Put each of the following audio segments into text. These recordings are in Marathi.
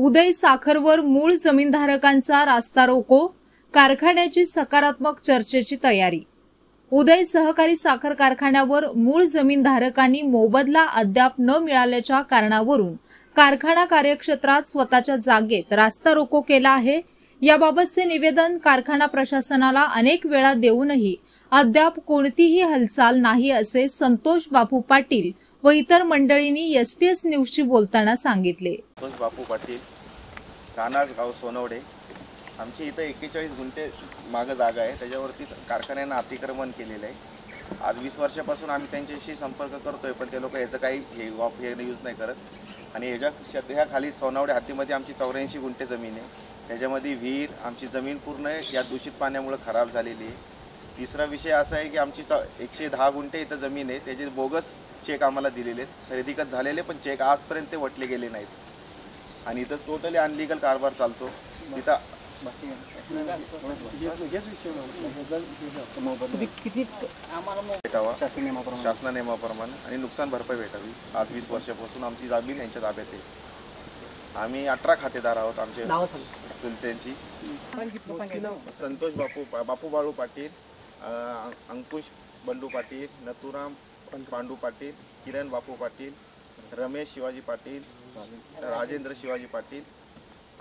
उदय साखरवर मूळ जमीनधारकांचा रास्ता रोको, कारखान्याची सकारात्मक चर्चेची तयारी। उदय सहकारी साखर कारखान्यावर मूळ जमीनधारकांनी मोबदला अद्याप न मिळाल्याच्या कारणावरून कारखाना कार्यक्षेत्रात स्वतःच्या जागेत रास्ता रोको केला आहे। याबाबतचे निवेदन कारखाना प्रशासनाला अनेक वेळा देऊनही अद्याप कोणतीही हालचाल नाही असे संतोष बापू पाटील व इतर मंडळींनी एसपीएस न्यूजशी बोलताना सांगितले। संतोष बापू पाटील, राहणार गाव सोनवडे। आमची इथं 41 गुंठे मागे जागा आहे, त्याच्यावरती कारखान्यानं अतिक्रमण केलेलं आहे। आज 20 वर्षापासून आम्ही त्यांच्याशी संपर्क करतोय, पण ते लोक याचं काही हे यूज नाही करत। आणि ह्या खाली सोनवडे हद्दीमध्ये आमची 84 गुंठे जमीन आहे, त्याच्यामध्ये विहीर, आमची जमीन पूर्ण या दूषित पाण्यामुळे खराब झालेली आहे। तिसरा विषय असा आहे की आमची 110 गुंठे इथं जमीन आहे, त्याचे बोगस चेक आम्हाला दिलेले आहेत, खरेदीकत झालेले, पण चेक आजपर्यंत ते वटले गेले नाहीत। आणि इथं टोटली अनलिगल कारभार चालतो। तिथं शासना नियमाप्रमाणे आणि नुकसान भरपाई भेटावी। आज 20 वर्षापासून आमची जमीन यांच्या ताब्यात आहे। आम्ही 18 खातेदार आहोत। आमचे चुलत्यांची संतोष बापू बाळू पाटील, अंकुश बंडू पाटील, नथुराम पांडू पाटील, किरण बापू पाटील, रमेश शिवाजी पाटील, राजेंद्र शिवाजी पाटील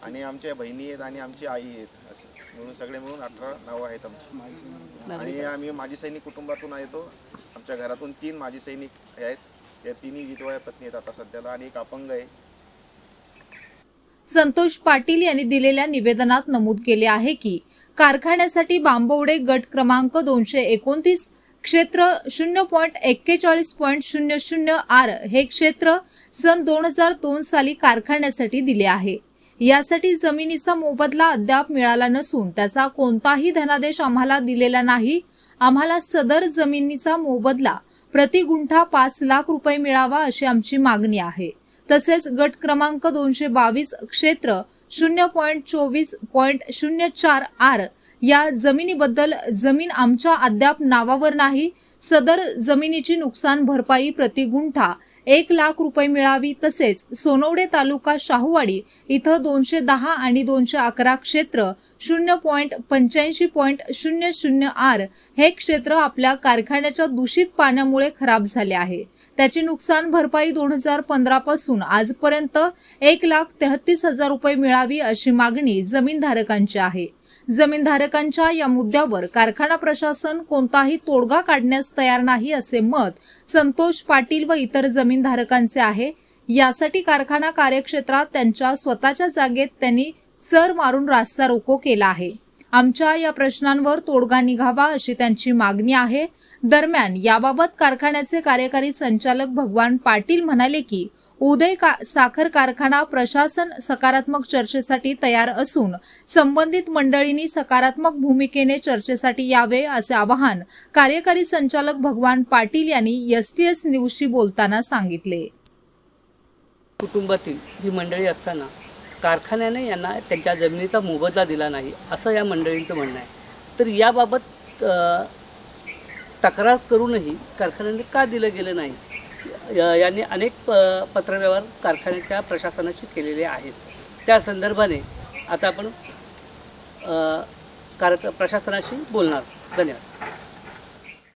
आणि आमच्या बहिणी आहेत आणि आमची आई आहेत। असे म्हणून सगळे मिळून 18 नावं आहेत आमची। आणि आम्ही माजी सैनिक कुटुंबातून येतो। आमच्या घरातून 3 माजी सैनिक आहेत, त्या 3ही विधवा पत्नी आहेत आता सध्याला, आणि एक अपंग आहे। संतोष पाटील यांनी दिलेल्या निवेदनात नमूद केले आहे की कारखान्यासाठी बांबवडे गट क्रमांक 229 क्षेत्र 0.41.00 आर हे क्षेत्र सन 2002 साली कारखान्यासाठी दिले आहे। यासाठी जमिनीचा मोबदला अद्याप मिळाला नसून त्याचा कोणताही धनादेश आम्हाला दिलेला नाही। आम्हाला सदर जमिनीचा मोबदला प्रति गुंठा 5 लाख रुपये मिळावा अशी आमची मागणी आहे। तसेच गट क्रमांक 222 क्षेत्र 0.24.04 आर या जमिनीबद्दल जमीन आमच्या अद्याप नावावर नाही। सदर जमिनीची नुकसान भरपाई प्रति गुंठा 1 लाख रुपये मिळावी। तसेच सोनवडे तालुका शाहूवाडी इथं 210 आणि 211 क्षेत्र 0.85.00 आर हे क्षेत्र आपल्या कारखान्याच्या दूषित पाण्यामुळे खराब झाले आहे। त्याची नुकसान भरपाई 2015 पासून आजपर्यंत 1,33,000 रुपये मिळावी अशी मागणी जमीनधारकांची आहे। जमीनधारकांच्या या मुद्द्यावर कारखाना प्रशासन कोणताही तोडगा काढण्यास तयार नाही असे मत संतोष पाटील व इतर जमीनधारकांचे आहे। यासाठी कारखाना कार्यक्षेत्रात त्यांच्या स्वतःच्या जागेत त्यांनी सर मारून रास्ता रोको केला आहे। आमच्या या प्रश्नांवर तोडगा निघावा अशी त्यांची मागणी आहे। दरम्यान याबाबत कारखान्याचे कार्यकारी संचालक भगवान पाटील म्हणाले की उदय साखर कारखाना प्रशासन सकारात्मक चर्चेसाठी तयार असून संबंधित मंडळींनी सकारात्मक भूमिकेने चर्चेसाठी यावे असे आवाहन कार्यकारी संचालक भगवान पाटील यांनी एसपीएस न्यूजशी बोलताना सांगितले। कुटुंबातील ही मंडळी असताना कारखान्याने यांना त्यांच्या जमिनीचा मोबदला दिला नाही असं या मंडळींचं म्हणणं आहे। तर याबाबत तक्रार करूनही कारखान्याने का दिलं गेलं नाही यांनी अनेक पत्रव्यवहार कारखान्याच्या प्रशासनाशी केलेले आहेत। त्या संदर्भाने आता आपण प्रशासनाशी बोलणार। धन्यवाद।